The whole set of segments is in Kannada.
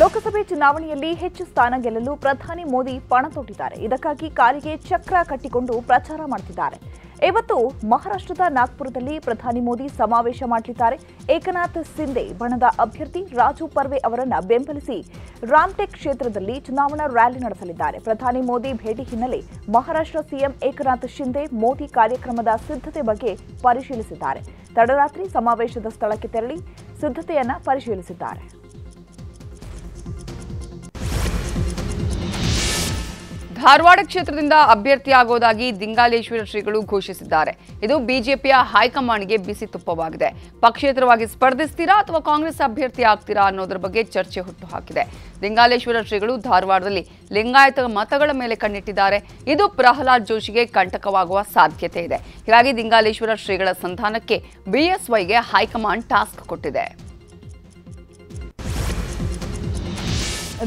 ಲೋಕಸಭೆ ಚುನಾವಣೆಯಲ್ಲಿ ಹೆಚ್ಚು ಸ್ಥಾನ ಗೆಲ್ಲಲು ಪ್ರಧಾನಿ ಮೋದಿ ಪಣ ತೊಟ್ಟಿದ್ದಾರೆ. ಇದಕ್ಕಾಗಿ ಕಾಲಿಗೆ ಚಕ್ರ ಕಟ್ಟಿಕೊಂಡು ಪ್ರಚಾರ ಮಾಡುತ್ತಿದ್ದಾರೆ. ಇವತ್ತು ಮಹಾರಾಷ್ಟ್ರದ ನಾಗ್ಪುರದಲ್ಲಿ ಪ್ರಧಾನಿ ಮೋದಿ ಸಮಾವೇಶ ಮಾಡಲಿದ್ದಾರೆ. ಏಕನಾಥ್ ಶಿಂದೆ ಬಣದ ಅಭ್ಯರ್ಥಿ ರಾಜು ಪರ್ವೆ ಅವರನ್ನು ಬೆಂಬಲಿಸಿ ರಾಮಟೆಕ್ ಕ್ಷೇತ್ರದಲ್ಲಿ ಚುನಾವಣಾ ರ್ಯಾಲಿ ನಡೆಸಲಿದ್ದಾರೆ. ಪ್ರಧಾನಿ ಮೋದಿ ಭೇಟಿ ಹಿನ್ನೆಲೆ ಮಹಾರಾಷ್ಟ್ರ ಸಿಎಂ ಏಕನಾಥ್ ಶಿಂದೆ ಮೋದಿ ಕಾರ್ಯಕ್ರಮದ ಸಿದ್ಧತೆ ಬಗ್ಗೆ ಪರಿಶೀಲಿಸಿದ್ದಾರೆ. ತಡರಾತ್ರಿ ಸಮಾವೇಶದ ಸ್ಥಳಕ್ಕೆ ತೆರಳಿ ಸಿದ್ಧತೆಯನ್ನು ಪರಿಶೀಲಿಸಿದ್ದಾರೆ. ಧಾರವಾಡ ಕ್ಷೇತ್ರದಿಂದ ಅಭ್ಯರ್ಥಿಯಾಗುವುದಾಗಿ ದಿಂಗಾಲೇಶ್ವರ ಶ್ರೀಗಳು ಘೋಷಿಸಿದ್ದಾರೆ. ಇದು ಬಿಜೆಪಿಯ ಹೈಕಮಾಂಡ್ಗೆ ಬಿಸಿ ತುಪ್ಪವಾಗಿದೆ. ಪಕ್ಷೇತರವಾಗಿ ಸ್ಪರ್ಧಿಸ್ತೀರಾ ಅಥವಾ ಕಾಂಗ್ರೆಸ್ ಅಭ್ಯರ್ಥಿ ಆಗ್ತೀರಾ ಅನ್ನೋದರ ಬಗ್ಗೆ ಚರ್ಚೆ ಹುಟ್ಟುಹಾಕಿದೆ. ದಿಂಗಾಲೇಶ್ವರ ಶ್ರೀಗಳು ಧಾರವಾಡದಲ್ಲಿ ಲಿಂಗಾಯತ ಮತಗಳ ಮೇಲೆ ಕಣ್ಣಿಟ್ಟಿದ್ದಾರೆ. ಇದು ಪ್ರಹ್ಲಾದ್ ಜೋಶಿಗೆ ಕಂಟಕವಾಗುವ ಸಾಧ್ಯತೆ ಇದೆ. ಹೀಗಾಗಿ ದಿಂಗಾಲೇಶ್ವರ ಶ್ರೀಗಳ ಸಂಧಾನಕ್ಕೆ ಬಿಎಸ್ವೈಗೆ ಹೈಕಮಾಂಡ್ ಟಾಸ್ಕ್ ಕೊಟ್ಟಿದೆ.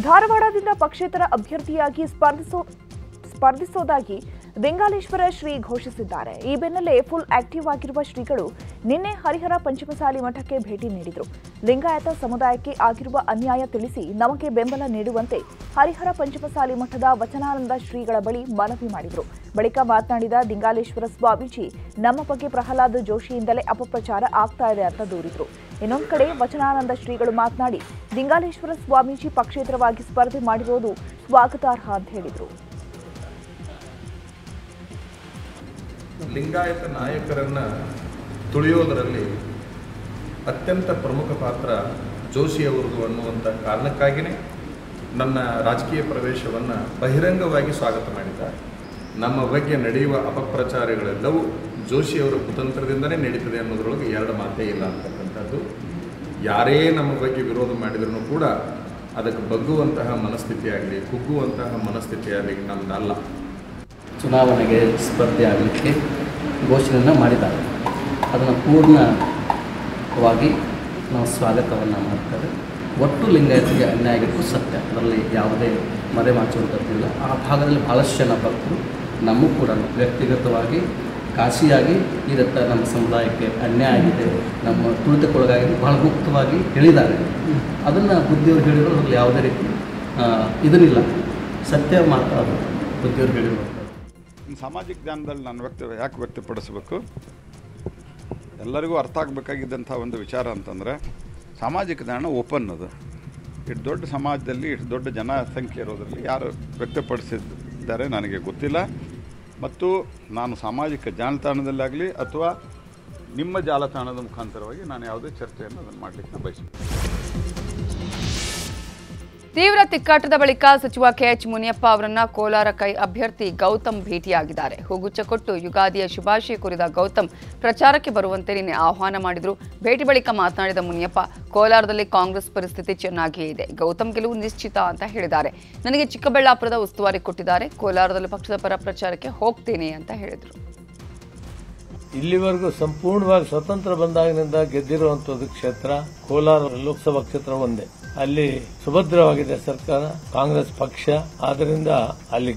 ಧಾರವಾಡದಿಂದ ಪಕ್ಷೇತರ ಅಭ್ಯರ್ಥಿಯಾಗಿ ಸ್ಪರ್ಧಿಸೋದಾಗಿ ದಿಂಗಾಲೇಶ್ವರ ಶ್ರೀ ಘೋಷಿಸಿದ್ದಾರೆ. ಈ ಬೆನ್ನಲ್ಲೇ ಫುಲ್ ಆಕ್ಟಿವ್ ಆಗಿರುವ ಶ್ರೀಗಳು ನಿನ್ನೆ ಹರಿಹರ ಪಂಚಮಸಾಲಿ ಮಠಕ್ಕೆ ಭೇಟಿ ನೀಡಿದರು. ಲಿಂಗಾಯತ ಸಮುದಾಯಕ್ಕೆ ಆಗಿರುವ ಅನ್ಯಾಯ ತಿಳಿಸಿ ನಮಗೆ ಬೆಂಬಲ ನೀಡುವಂತೆ ಹರಿಹರ ಪಂಚಮಸಾಲಿ ಮಠದ ವಚನಾನಂದ ಶ್ರೀಗಳ ಬಳಿ ಮನವಿ ಮಾಡಿದರು. ಬಳಿಕ ಮಾತನಾಡಿದ ದಿಂಗಾಲೇಶ್ವರ ಸ್ವಾಮೀಜಿ, ನಮ್ಮ ಬಗ್ಗೆ ಪ್ರಹ್ಲಾದ್ ಜೋಶಿಯಿಂದಲೇ ಅಪಪ್ರಚಾರ ಆಗ್ತಾ ಇದೆ ಅಂತ ದೂರಿದರು. ಇನ್ನೊಂದು ಕಡೆ ವಚನಾನಂದ ಶ್ರೀಗಳು ಮಾತನಾಡಿ ದಿಂಗಾಲೇಶ್ವರ ಸ್ವಾಮೀಜಿ ಪಕ್ಷೇತರವಾಗಿ ಸ್ಪರ್ಧೆ ಮಾಡಿರೋದು ಸ್ವಾಗತಾರ್ಹ ಅಂತ ಹೇಳಿದರು. ಲಿಂಗಾಯತ ನಾಯಕರನ್ನ ತುಳಿಯೋದರಲ್ಲಿ ಅತ್ಯಂತ ಪ್ರಮುಖ ಪಾತ್ರ ಜೋಶಿಯವರದು ಅನ್ನುವಂಥ ಕಾರಣಕ್ಕಾಗಿಯೇ ನನ್ನ ರಾಜಕೀಯ ಪ್ರವೇಶವನ್ನು ಬಹಿರಂಗವಾಗಿ ಸ್ವಾಗತ ಮಾಡಿದ್ದಾರೆ. ನಮ್ಮ ಬಗ್ಗೆ ನಡೆಯುವ ಅಪಪ್ರಚಾರಗಳೆಲ್ಲವೂ ಜೋಶಿಯವರ ಕುತಂತ್ರದಿಂದಲೇ ನಡೀತದೆ ಅನ್ನೋದ್ರೊಳಗೆ ಎರಡು ಮಾತೇ ಇಲ್ಲ ಅಂತಕ್ಕಂಥದ್ದು. ಯಾರೇ ನಮ್ಮ ಬಗ್ಗೆ ವಿರೋಧ ಮಾಡಿದ್ರೂ ಕೂಡ ಅದಕ್ಕೆ ಬಗ್ಗುವಂತಹ ಮನಸ್ಥಿತಿಯಾಗಲಿ ಕುಗ್ಗುವಂತಹ ಮನಸ್ಥಿತಿಯಾಗಲಿ ನಮ್ಮದಲ್ಲ. ಚುನಾವಣೆಗೆ ಸ್ಪರ್ಧೆ ಆಗಲಿಕ್ಕೆ ಘೋಷಣೆಯನ್ನು ಮಾಡಿದ್ದಾರೆ. ಅದನ್ನು ಪೂರ್ಣವಾಗಿ ನಾವು ಸ್ವಾಗತವನ್ನು ಮಾಡ್ತೇವೆ. ಒಟ್ಟು ಲಿಂಗಾಯತಿಗೆ ಅನ್ಯಾಯ ಆಗಿದ್ದು ಸತ್ಯ, ಅದರಲ್ಲಿ ಯಾವುದೇ ಮರೆಮಾಚುವಂಥದ್ದಿಲ್ಲ. ಆ ಭಾಗದಲ್ಲಿ ಭಾಳಷ್ಟು ಜನ ಭಕ್ತರು ನಮಗೂ ಕೂಡ ವ್ಯಕ್ತಿಗತವಾಗಿ ಕಾಶಿಯಾಗಿ ಇದಕ್ಕೆ ನಮ್ಮ ಸಮುದಾಯಕ್ಕೆ ಅನ್ಯಾಯ ಆಗಿದೆ, ನಮ್ಮ ತುಳಿತಕ್ಕೊಳಗಾಗಿದೆ ಬಹಳ ಮುಕ್ತವಾಗಿ ಹೇಳಿದ್ದಾರೆ. ಅದನ್ನು ಬುದ್ಧಿಯವರು ಹೇಳಿದ್ರು ಅದರಲ್ಲಿ ಯಾವುದೇ ರೀತಿ ಇದನ್ನಿಲ್ಲ, ಸತ್ಯ ಮಾತ್ರ ಬುದ್ಧಿಯವರು ಹೇಳಿದ್ರು. ಸಾಮಾಜಿಕ ಜ್ಞಾನದಲ್ಲಿ ನಾನು ಯಾಕೆ ವ್ಯಕ್ತಪಡಿಸಬೇಕು, ಎಲ್ಲರಿಗೂ ಅರ್ಥ ಆಗಬೇಕಾಗಿದ್ದಂಥ ಒಂದು ವಿಚಾರ ಅಂತಂದರೆ ಸಾಮಾಜಿಕ ಜ್ಞಾನ ಓಪನ್ ಅದು. ಇಷ್ಟು ದೊಡ್ಡ ಸಮಾಜದಲ್ಲಿ ಇಷ್ಟು ದೊಡ್ಡ ಜನಸಂಖ್ಯೆ ಇರೋದರಲ್ಲಿ ಯಾರು ವ್ಯಕ್ತಪಡಿಸಿದ್ದಾರೆ ನನಗೆ ಗೊತ್ತಿಲ್ಲ. ಮತ್ತು ನಾನು ಸಾಮಾಜಿಕ ಜಾಲತಾಣದಲ್ಲಾಗಲಿ ಅಥವಾ ನಿಮ್ಮ ಜಾಲತಾಣದ ಮುಖಾಂತರವಾಗಿ ನಾನು ಯಾವುದೇ ಚರ್ಚೆಯನ್ನು ಅದನ್ನು ಮಾಡಲಿಕ್ಕೆ ನಾನು ಬಯಸುತ್ತೇನೆ. ತೀವ್ರ ತಿಕ್ಕಾಟದ ಬಳಿಕ ಸಚಿವ ಕೆಎಚ್ ಮುನಿಯಪ್ಪ ಅವರನ್ನ ಕೋಲಾರ ಕೈ ಅಭ್ಯರ್ಥಿ ಗೌತಮ್ ಭೇಟಿಯಾಗಿದ್ದಾರೆ. ಹೂಗುಚ್ಚ ಕೊಟ್ಟು ಯುಗಾದಿಯ ಶುಭಾಶಯ ಕೋರಿದ ಗೌತಮ್ ಪ್ರಚಾರಕ್ಕೆ ಬರುವಂತೆ ನಿನ್ನೆ ಆಹ್ವಾನ ಮಾಡಿದ್ರು. ಭೇಟಿ ಬಳಿಕ ಮಾತನಾಡಿದ ಮುನಿಯಪ್ಪ, ಕೋಲಾರದಲ್ಲಿ ಕಾಂಗ್ರೆಸ್ ಪರಿಸ್ಥಿತಿ ಚೆನ್ನಾಗಿಯೇ ಇದೆ, ಗೌತಮ್ ಗೆಲುವು ನಿಶ್ಚಿತ ಅಂತ ಹೇಳಿದ್ದಾರೆ. ನನಗೆ ಚಿಕ್ಕಬಳ್ಳಾಪುರದ ಉಸ್ತುವಾರಿ ಕೊಟ್ಟಿದ್ದಾರೆ, ಕೋಲಾರದಲ್ಲಿ ಪಕ್ಷದ ಪರ ಪ್ರಚಾರಕ್ಕೆ ಹೋಗ್ತೇನೆ ಅಂತ ಹೇಳಿದರು. ಇಲ್ಲಿವರೆಗೂ ಸಂಪೂರ್ಣವಾಗಿ ಸ್ವತಂತ್ರ ಬಂದಾಗಿನಿಂದ ಗೆದ್ದಿರುವಂತದ್ದು ಕ್ಷೇತ್ರ ಕೋಲಾರ ಲೋಕಸಭಾ ಕ್ಷೇತ್ರ ಒಂದೇ. ಅಲ್ಲಿ ಸುಭದ್ರವಾಗಿದೆ ಸರ್ಕಾರ, ಕಾಂಗ್ರೆಸ್ ಪಕ್ಷ. ಆದ್ರಿಂದ ಅಲ್ಲಿ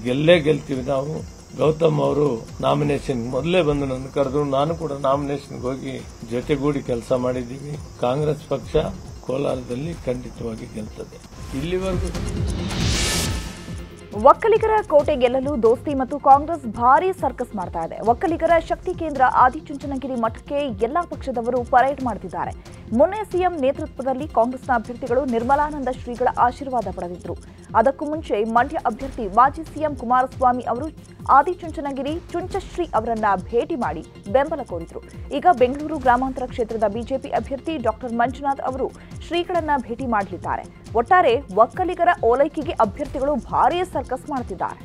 ಗೆಲ್ತೀವಿ ನಾವು. ಗೌತಮ್ ಅವರು ನಾಮಿನೇಷನ್ ಮೊದಲೇ ಬಂದು ನನ್ನ ಕರೆದ್ರು, ನಾನು ಕೂಡ ನಾಮಿನೇಷನ್ಗೆ ಹೋಗಿ ಜೊತೆಗೂಡಿ ಕೆಲಸ ಮಾಡಿದ್ದೀವಿ. ಕಾಂಗ್ರೆಸ್ ಪಕ್ಷ ಕೋಲಾರದಲ್ಲಿ ಖಂಡಿತವಾಗಿ ಗೆಲ್ತದೆ. ಇಲ್ಲಿವರೆಗೂ ಒಕ್ಕಲಿಗರ ಕೋಟೆ ಗೆಲ್ಲಲು ದೋಸ್ತಿ ಮತ್ತು ಕಾಂಗ್ರೆಸ್ ಭಾರೀ ಸರ್ಕಸ್ ಮಾಡ್ತಾ ಇದೆ. ಒಕ್ಕಲಿಗರ ಶಕ್ತಿ ಕೇಂದ್ರ ಆದಿಚುಂಚನಗಿರಿ ಮಠಕ್ಕೆ ಎಲ್ಲಾ ಪಕ್ಷದವರು ಪರೇಡ್ ಮಾಡುತ್ತಿದ್ದಾರೆ. ಮೊನ್ನೆ ಸಿಎಂ ನೇತೃತ್ವದಲ್ಲಿ ಕಾಂಗ್ರೆಸ್ನ ಅಭ್ಯರ್ಥಿಗಳು ನಿರ್ಮಲಾನಂದ ಶ್ರೀಗಳ ಆಶೀರ್ವಾದ ಪಡೆದಿದ್ದರು. ಅದಕ್ಕೂ ಮುಂಚೆ ಮಂಡ್ಯ ಅಭ್ಯರ್ಥಿ ಮಾಜಿ ಸಿಎಂ ಕುಮಾರಸ್ವಾಮಿ ಅವರು ಆದಿಚುಂಚನಗಿರಿ ಚುಂಚಶ್ರೀ ಅವರನ್ನ ಭೇಟಿ ಮಾಡಿ ಬೆಂಬಲ ಕೋರಿದರು. ಈಗ ಬೆಂಗಳೂರು ಗ್ರಾಮಾಂತರ ಕ್ಷೇತ್ರದ ಬಿಜೆಪಿ ಅಭ್ಯರ್ಥಿ ಡಾಕ್ಟರ್ ಮಂಜುನಾಥ್ ಅವರು ಶ್ರೀಗಳನ್ನ ಭೇಟಿ ಮಾಡಲಿದ್ದಾರೆ. ಒಟ್ಟಾರೆ ಒಕ್ಕಲಿಗರ ಓಲೈಕೆಗೆ ಅಭ್ಯರ್ಥಿಗಳು ಭಾರೀ ಸರ್ಕಸ್ ಮಾಡುತ್ತಿದ್ದಾರೆ.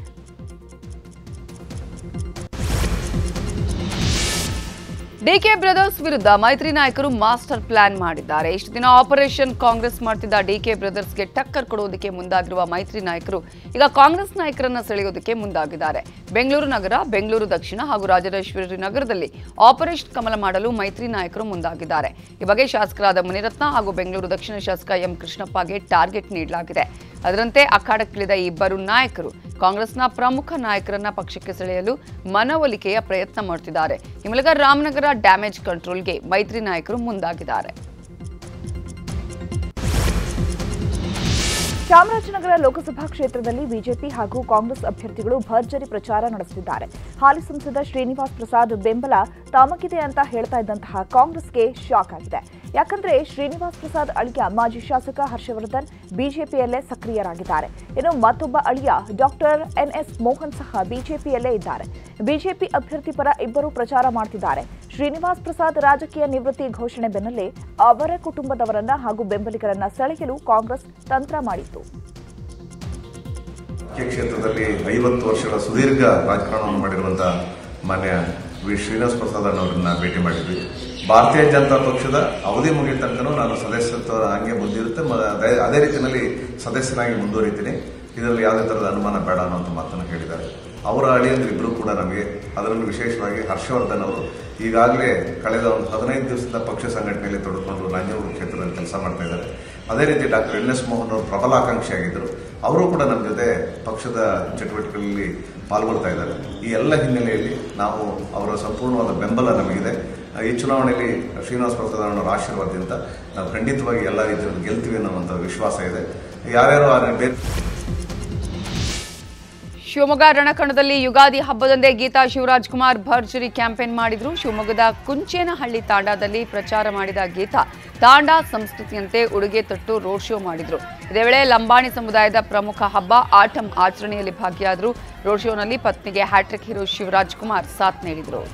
ಡಿಕೆ ಬ್ರದರ್ಸ್ ವಿರುದ್ಧ ಮೈತ್ರಿ ನಾಯಕರು ಮಾಸ್ಟರ್ ಪ್ಲಾನ್ ಮಾಡಿದ್ದಾರೆ. ಇಷ್ಟು ದಿನ ಆಪರೇಷನ್ ಕಾಂಗ್ರೆಸ್ ಮಾಡ್ತಿದ್ದ ಡಿಕೆ ಬ್ರದರ್ಸ್ಗೆ ಟಕ್ಕರ್ ಕೊಡೋದಕ್ಕೆ ಮುಂದಾಗಿರುವ ಮೈತ್ರಿ ನಾಯಕರು ಈಗ ಕಾಂಗ್ರೆಸ್ ನಾಯಕರನ್ನ ಸೆಳೆಯೋದಕ್ಕೆ ಮುಂದಾಗಿದ್ದಾರೆ. ಬೆಂಗಳೂರು ನಗರ, ಬೆಂಗಳೂರು ದಕ್ಷಿಣ ಹಾಗೂ ರಾಜರಾಜೇಶ್ವರಿ ನಗರದಲ್ಲಿ ಆಪರೇಷನ್ ಕಮಲ ಮಾಡಲು ಮೈತ್ರಿ ನಾಯಕರು ಮುಂದಾಗಿದ್ದಾರೆ. ಈ ಬಗ್ಗೆ ಶಾಸಕರಾದ ಮುನಿರತ್ನ ಹಾಗೂ ಬೆಂಗಳೂರು ದಕ್ಷಿಣ ಶಾಸಕ ಎಂ ಕೃಷ್ಣಪ್ಪಗೆ ಟಾರ್ಗೆಟ್ ನೀಡಲಾಗಿದೆ. ಅದರಂತೆ ಅಖಾಡಕ್ಕಿಳಿದ ಈ ಇಬ್ಬರು ನಾಯಕರು ಕಾಂಗ್ರೆಸ್ನ ಪ್ರಮುಖ ನಾಯಕರನ್ನ ಪಕ್ಷಕ್ಕೆ ಸೆಳೆಯಲು ಮನವೊಲಿಕೆಯ ಪ್ರಯತ್ನ ಮಾಡುತ್ತಿದ್ದಾರೆ. ಈ ಮೂಲಕ ರಾಮನಗರ ಡ್ಯಾಮೇಜ್ ಕಂಟ್ರೋಲ್ಗೆ ಮೈತ್ರಿ ನಾಯಕರು ಮುಂದಾಗಿದ್ದಾರೆ. ಚಾಮರಾಜನಗರ ಲೋಕಸಭಾ ಕ್ಷೇತ್ರದಲ್ಲಿ ಬಿಜೆಪಿ ಹಾಗೂ ಕಾಂಗ್ರೆಸ್ ಅಭ್ಯರ್ಥಿಗಳು ಭರ್ಜರಿ ಪ್ರಚಾರ ನಡೆಸುತ್ತಿದ್ದಾರೆ. ಹಾಲಿ ಸಂಸದ ಶ್ರೀನಿವಾಸ್ ಪ್ರಸಾದ್ ಬೆಂಬಲ ತಮಗಿದೆ ಅಂತ ಹೇಳ್ತಾ ಇದ್ದಂತಹ ಕಾಂಗ್ರೆಸ್ಗೆ ಶಾಕ್ ಆಗಿದೆ. ಯಾಕಂದ್ರೆ ಶ್ರೀನಿವಾಸ್ ಪ್ರಸಾದ್ ಅಳಿಯ ಮಾಜಿ ಶಾಸಕ ಹರ್ಷವರ್ಧನ್ ಬಿಜೆಪಿಯಲ್ಲೇ ಸಕ್ರಿಯರಾಗಿದ್ದಾರೆ. ಇನ್ನು ಮತ್ತೊಬ್ಬ ಅಳಿಯ ಡಾಕ್ಟರ್ ಎನ್ಎಸ್ ಮೋಹನ್ ಸಹ ಬಿಜೆಪಿಯಲ್ಲೇ ಇದ್ದಾರೆ. ಬಿಜೆಪಿ ಅಭ್ಯರ್ಥಿ ಪರ ಇಬ್ಬರು ಪ್ರಚಾರ ಮಾಡುತ್ತಿದ್ದಾರೆ. ಶ್ರೀನಿವಾಸ್ ಪ್ರಸಾದ್ ರಾಜಕೀಯ ನಿವೃತ್ತಿ ಘೋಷಣೆ ಬೆನ್ನಲ್ಲೇ ಅವರ ಕುಟುಂಬದವರನ್ನ ಹಾಗೂ ಬೆಂಬಲಿಗರನ್ನ ಸೆಳೆಯಲು ಕಾಂಗ್ರೆಸ್ ತಂತ್ರ ಮಾಡಿತ್ತು. ಕ್ಷೇತ್ರದಲ್ಲಿ 50 ವರ್ಷಗಳ ಸುದೀರ್ಘ ರಾಜಕಾರಣವನ್ನು ಮಾಡಿರುವಂತಹ ಮಾನ್ಯ ಶ್ರೀನಿವಾಸ್ ಪ್ರಸಾದ್ ಅವರನ್ನ ಭೇಟಿ ಮಾಡಿದ್ವಿ. ಭಾರತೀಯ ಜನತಾ ಪಕ್ಷದ ಅವಧಿ ಮುಗಿದ ತನಕ ನಾನು ಸದಸ್ಯತ್ವ ಹಂಗೆ ಮುಂದಿರುತ್ತೆ, ಅದೇ ರೀತಿಯಲ್ಲಿ ಸದಸ್ಯನಾಗಿ ಮುಂದುವರಿತೀನಿ. ಇದರಲ್ಲಿ ಯಾವುದೇ ಥರದ ಅನುಮಾನ ಬೇಡ ಅನ್ನೋಂಥ ಮಾತನ್ನು ಹೇಳಿದ್ದಾರೆ. ಅವರ ಅಳಿಯಂದ್ರು ಇಬ್ಬರು ಕೂಡ ನಮಗೆ, ಅದರಲ್ಲೂ ವಿಶೇಷವಾಗಿ ಹರ್ಷವರ್ಧನ್ ಅವರು ಈಗಾಗಲೇ ಕಳೆದ ಒಂದು 15 ದಿವಸದ ಪಕ್ಷ ಸಂಘಟನೆಯಲ್ಲಿ ತೊಡಗಿಕೊಂಡು ನಂಜನಗೂಡು ಕ್ಷೇತ್ರದಲ್ಲಿ ಕೆಲಸ ಮಾಡ್ತಾ ಇದ್ದಾರೆ. ಅದೇ ರೀತಿ ಡಾಕ್ಟರ್ ಎನ್.ಎಸ್. ಮೋಹನ್ ಅವರು ಪ್ರಬಲ ಆಕಾಂಕ್ಷಿಯಾಗಿದ್ದರು. ಅವರು ಕೂಡ ನಮ್ಮ ಜೊತೆ ಪಕ್ಷದ ಚಟುವಟಿಕೆಗಳಲ್ಲಿ ಪಾಲ್ಗೊಳ್ತಾ ಇದ್ದಾರೆ. ಈ ಎಲ್ಲ ಹಿನ್ನೆಲೆಯಲ್ಲಿ ನಾವು ಅವರ ಸಂಪೂರ್ಣವಾದ ಬೆಂಬಲ ನಮಗಿದೆ. ಈ ಚುನಾವಣೆಯಲ್ಲಿ ಶ್ರೀನಿವಾಸ್ ಪ್ರಸಾದ್ ಅವರ ಆಶೀರ್ವಾದದಿಂದ ನಾವು ಖಂಡಿತವಾಗಿ ಎಲ್ಲ ರೀತಿಯಲ್ಲಿ ಗೆಲ್ತೀವಿ ಅನ್ನುವಂಥ ವಿಶ್ವಾಸ ಇದೆ. ಯಾರ್ಯಾರು ಬೇರೆ ಶಿವಮೊಗ್ಗ ರಣಕಣದಲ್ಲಿ ಯುಗಾದಿ ಹಬ್ಬದಂದೇ ಗೀತಾ ಶಿವರಾಜ್ಕುಮಾರ್ ಭರ್ಜರಿ ಕ್ಯಾಂಪೇನ್ ಮಾಡಿದ್ರು. ಶಿವಮೊಗ್ಗದ ಕುಂಚೇನಹಳ್ಳಿ ತಾಂಡಾದಲ್ಲಿ ಪ್ರಚಾರ ಮಾಡಿದ ಗೀತಾ ತಾಂಡಾ ಸಂಸ್ಕೃತಿಯಂತೆ ಉಡುಗೆ ತೊಟ್ಟು ರೋಡ್ ಶೋ ಮಾಡಿದ್ರು. ಇದೇ ವೇಳೆ ಲಂಬಾಣಿ ಸಮುದಾಯದ ಪ್ರಮುಖ ಹಬ್ಬ ಆಟಂ ಆಚರಣೆಯಲ್ಲಿ ಭಾಗಿಯಾದರು. ರೋಡ್ ಶೋನಲ್ಲಿ ಪತ್ನಿಗೆ ಹ್ಯಾಟ್ರಿಕ್ ಹೀರೋ ಶಿವರಾಜ್ಕುಮಾರ್ ಸಾಥ್ ನೀಡಿದರು.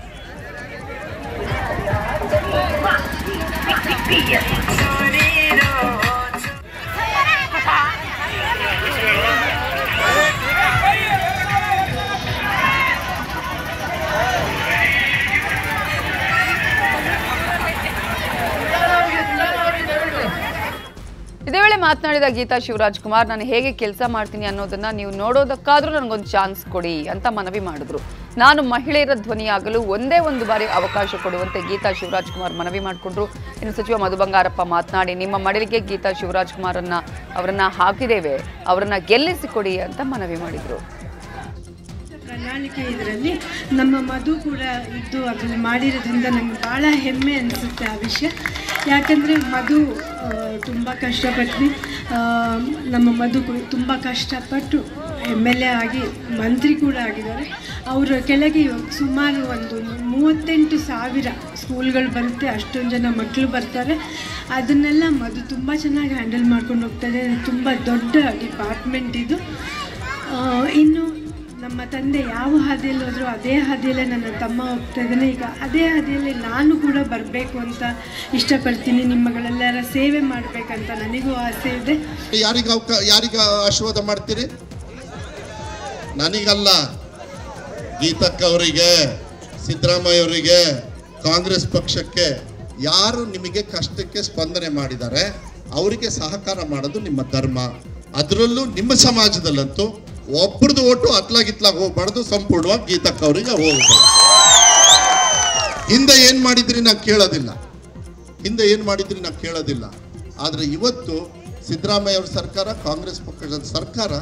ಇದೇ ವೇಳೆ ಮಾತನಾಡಿದ ಗೀತಾ ಶಿವರಾಜ್ಕುಮಾರ್, ನಾನು ಹೇಗೆ ಕೆಲಸ ಮಾಡ್ತೀನಿ ಅನ್ನೋದನ್ನ ನೀವು ನೋಡೋದಕ್ಕಾದ್ರೂ ನನಗೊಂದು ಚಾನ್ಸ್ ಕೊಡಿ ಅಂತ ಮನವಿ ಮಾಡಿದ್ರು. ನಾನು ಮಹಿಳೆಯರ ಧ್ವನಿಯಾಗಲು ಒಂದೇ ಒಂದು ಬಾರಿ ಅವಕಾಶ ಕೊಡುವಂತೆ ಗೀತಾ ಶಿವರಾಜ್ಕುಮಾರ್ ಮನವಿ ಮಾಡಿಕೊಂಡ್ರು. ಇನ್ನು ಸಚಿವ ಮಧು ಬಂಗಾರಪ್ಪ ಮಾತನಾಡಿ, ನಿಮ್ಮ ಮಡಿಲಿಗೆ ಗೀತಾ ಶಿವರಾಜ್ಕುಮಾರ್ ಅವರನ್ನ ಹಾಕಿದ್ದೇವೆ, ಅವರನ್ನ ಗೆಲ್ಲಿಸಿಕೊಡಿ ಅಂತ ಮನವಿ ಮಾಡಿದ್ರು. ಪ್ರಣಾಳಿಕೆ ಇದರಲ್ಲಿ ನಮ್ಮ ಮಧು ಕೂಡ ಇದ್ದು ಅದನ್ನು ಮಾಡಿರೋದ್ರಿಂದ ನನಗೆ ಭಾಳ ಹೆಮ್ಮೆ ಅನಿಸುತ್ತೆ ಆ ವಿಷಯ. ಯಾಕಂದರೆ ಮಧು ತುಂಬ ಕಷ್ಟಪಟ್ಟು ನಮ್ಮ ಮಧು ತುಂಬ ಕಷ್ಟಪಟ್ಟು MLA ಆಗಿ ಮಂತ್ರಿ ಕೂಡ ಆಗಿದ್ದಾರೆ. ಅವರ ಕೆಳಗೆ ಸುಮಾರು ಒಂದು 38,000 ಸ್ಕೂಲ್ಗಳು ಬರುತ್ತೆ, ಅಷ್ಟೊಂದು ಜನ ಮಕ್ಕಳು ಬರ್ತಾರೆ. ಅದನ್ನೆಲ್ಲ ಮಧು ತುಂಬ ಚೆನ್ನಾಗಿ ಹ್ಯಾಂಡಲ್ ಮಾಡ್ಕೊಂಡು ಹೋಗ್ತಾರೆ. ತುಂಬ ದೊಡ್ಡ ಡಿಪಾರ್ಟ್ಮೆಂಟ್ ಇದು. ಇನ್ನು ನಮ್ಮ ತಂದೆ ಯಾವ ಹಾದಿಯಲ್ಲಿ ಹೋದರೂ ಅದೇ ಹಾದಿಯಲ್ಲೇ ನನ್ನ ತಮ್ಮ ಹೋಗ್ತಾ ಇದ್ದಾನೆ. ಈಗ ಅದೇ ಹಾದಿಯಲ್ಲಿ ನಾನು ಕೂಡ ಬರಬೇಕು ಅಂತ ಇಷ್ಟಪಡ್ತೀನಿ. ನಿಮ್ಮಗಳೆಲ್ಲರ ಸೇವೆ ಮಾಡಬೇಕಂತ ನನಗೂ ಆಸೆ ಇದೆ. ಯಾರಿಗ ಆಶೀರ್ವಾದ ಮಾಡ್ತೀರಿ? ನನಗಲ್ಲ, ಗೀತಕ್ಕ ಅವರಿಗೆ, ಸಿದ್ದರಾಮಯ್ಯ ಅವರಿಗೆ, ಕಾಂಗ್ರೆಸ್ ಪಕ್ಷಕ್ಕೆ ಯಾರು ನಿಮಗೆ ಕಷ್ಟಕ್ಕೆ ಸ್ಪಂದನೆ ಮಾಡಿದ್ದಾರೆ ಅವರಿಗೆ ಸಹಕಾರ ಮಾಡೋದು ನಿಮ್ಮ ಧರ್ಮ. ಅದರಲ್ಲೂ ನಿಮ್ಮ ಸಮಾಜದಲ್ಲಂತೂ ಒಬ್ಬರದು ಓಟು ಅತ್ಲಾಗಿತ್ಲಾಗ ಹೋಗ್ಬಾರ್ದು, ಸಂಪೂರ್ಣವಾಗಿ ಗೀತಕ್ಕ ಅವರಿಗೆ ಹೋಗ್ಬೇಕು. ಹಿಂದೆ ಏನು ಮಾಡಿದ್ರಿ ನಾವು ಕೇಳೋದಿಲ್ಲ. ಆದರೆ ಇವತ್ತು ಸಿದ್ದರಾಮಯ್ಯ ಅವ್ರ ಸರ್ಕಾರ, ಕಾಂಗ್ರೆಸ್ ಪಕ್ಷದ ಸರ್ಕಾರ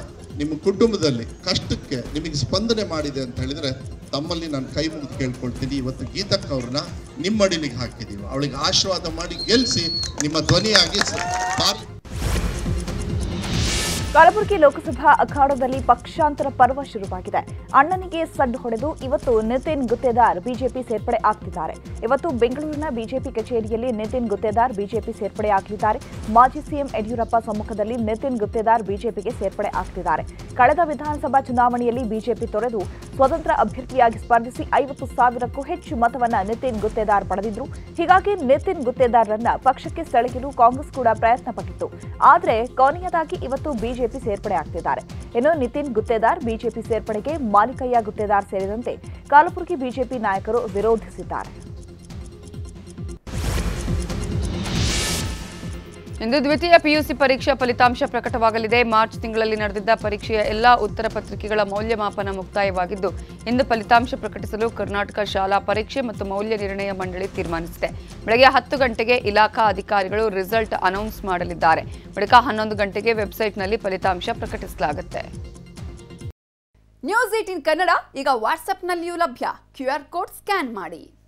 ನಿಮ್ಮ ಕುಟುಂಬದಲ್ಲಿ ಕಷ್ಟಕ್ಕೆ ನಿಮಗೆ ಸ್ಪಂದನೆ ಮಾಡಿದೆ ಅಂತ ಹೇಳಿದ್ರೆ ತಮ್ಮಲ್ಲಿ ನಾನು ಕೈ ಮುಗಿದು ಕೇಳ್ಕೊಳ್ತೀನಿ. ಇವತ್ತು ಗೀತಕ್ಕ ಅವ್ರನ್ನ ನಿಮ್ಮ ಅಡಿಲಿಗೆ ಹಾಕಿದ್ದೀವಿ. ಅವಳಿಗೆ ಆಶೀರ್ವಾದ ಮಾಡಿ ಗೆಲ್ಲಿಸಿ ನಿಮ್ಮ ಧ್ವನಿಯಾಗಿ ಕಲಬುರಗಿ ಲೋಕಸಭಾ ಅಖಾಡದಲ್ಲಿ ಪಕ್ಷಾಂತರ ಪರ್ವ ಶುರುವಾಗಿದೆ. ಅಣ್ಣನಿಗೆ ಸಡ್ಡು ಹೊಡೆದು ಇವತ್ತು ನಿತಿನ್ ಗುತ್ತೇದಾರ್ ಬಿಜೆಪಿ ಸೇರ್ಪಡೆ ಆಗ್ತಿದ್ದಾರೆ. ಇವತ್ತು ಬೆಂಗಳೂರಿನ ಬಿಜೆಪಿ ಕಚೇರಿಯಲ್ಲಿ ನಿತಿನ್ ಗುತ್ತೇದಾರ್ ಬಿಜೆಪಿ ಸೇರ್ಪಡೆ ಆಗಲಿದ್ದಾರೆ. ಮಾಜಿ ಸಿಎಂ ಯಡಿಯೂರಪ್ಪ ಸಮ್ಮುಖದಲ್ಲಿ ನಿತಿನ್ ಗುತ್ತೇದಾರ್ ಬಿಜೆಪಿಗೆ ಸೇರ್ಪಡೆ ಆಗ್ತಿದ್ದಾರೆ. ಕಳೆದ ವಿಧಾನಸಭಾ ಚುನಾವಣೆಯಲ್ಲಿ ಬಿಜೆಪಿ ತೊರೆದು ಸ್ವತಂತ್ರ ಅಭ್ಯರ್ಥಿಯಾಗಿ ಸ್ಪರ್ಧಿಸಿ 50,000ಕ್ಕೂ ಹೆಚ್ಚು ಮತವನ್ನ ನಿತಿನ್ ಗುತ್ತೇದಾರ್ ಪಡೆದಿದ್ರು. ಹೀಗಾಗಿ ನಿತಿನ್ ಗುತ್ತೇದಾರ್ರನ್ನ ಪಕ್ಷಕ್ಕೆ ಸೆಳೆಯಲು ಕಾಂಗ್ರೆಸ್ ಕೂಡ ಪ್ರಯತ್ನ ಪಟ್ಟಿತ್ತು. ಆದರೆ ಕೊನೆಯದಾಗಿ ಇವತ್ತು ಬಿಜೆಪಿ ಸೇರ್ಪಡೆ ಆಗ್ತಿದ್ದಾರೆ. ಇನ್ನು ನಿತಿನ್ ಗುತ್ತೇದಾರ್ ಬಿಜೆಪಿ ಸೇರ್ಪಡೆಗೆ ಮಾಲಿಕಯ್ಯ ಗುತ್ತೇದಾರ್ ಸೇರಿದಂತೆ ಕಲಬುರಗಿ ಬಿಜೆಪಿ ನಾಯಕರು ವಿರೋಧಿಸಿದ್ದಾರೆ. ಇಂದು ದ್ವಿತೀಯ ಪಿಯುಸಿ ಪರೀಕ್ಷಾ ಫಲಿತಾಂಶ ಪ್ರಕಟವಾಗಲಿದೆ. ಮಾರ್ಚ್ ತಿಂಗಳಲ್ಲಿ ನಡೆದಿದ್ದ ಪರೀಕ್ಷೆಯ ಎಲ್ಲಾ ಉತ್ತರ ಪತ್ರಿಕೆಗಳ ಮೌಲ್ಯಮಾಪನ ಮುಕ್ತಾಯವಾಗಿದ್ದು, ಇಂದು ಫಲಿತಾಂಶ ಪ್ರಕಟಿಸಲು ಕರ್ನಾಟಕ ಶಾಲಾ ಪರೀಕ್ಷೆ ಮತ್ತು ಮೌಲ್ಯ ನಿರ್ಣಯ ಮಂಡಳಿ ತೀರ್ಮಾನಿಸಿದೆ. ಬೆಳಗ್ಗೆ 10 ಗಂಟೆಗೆ ಇಲಾಖಾ ಅಧಿಕಾರಿಗಳು ರಿಸಲ್ಟ್ ಅನೌನ್ಸ್ ಮಾಡಲಿದ್ದಾರೆ. ಬಳಿಕ 11 ಗಂಟೆಗೆ ವೆಬ್ಸೈಟ್ನಲ್ಲಿ ಫಲಿತಾಂಶ ಪ್ರಕಟಿಸಲಾಗುತ್ತೆ. ನ್ಯೂಸ್ 18 ಕನ್ನಡ ಈಗ ವಾಟ್ಸ್ಆಪ್ನಲ್ಲಿಯೂ ಲಭ್ಯ. QR ಕೋಡ್ ಸ್ಕ್ಯಾನ್ ಮಾಡಿ.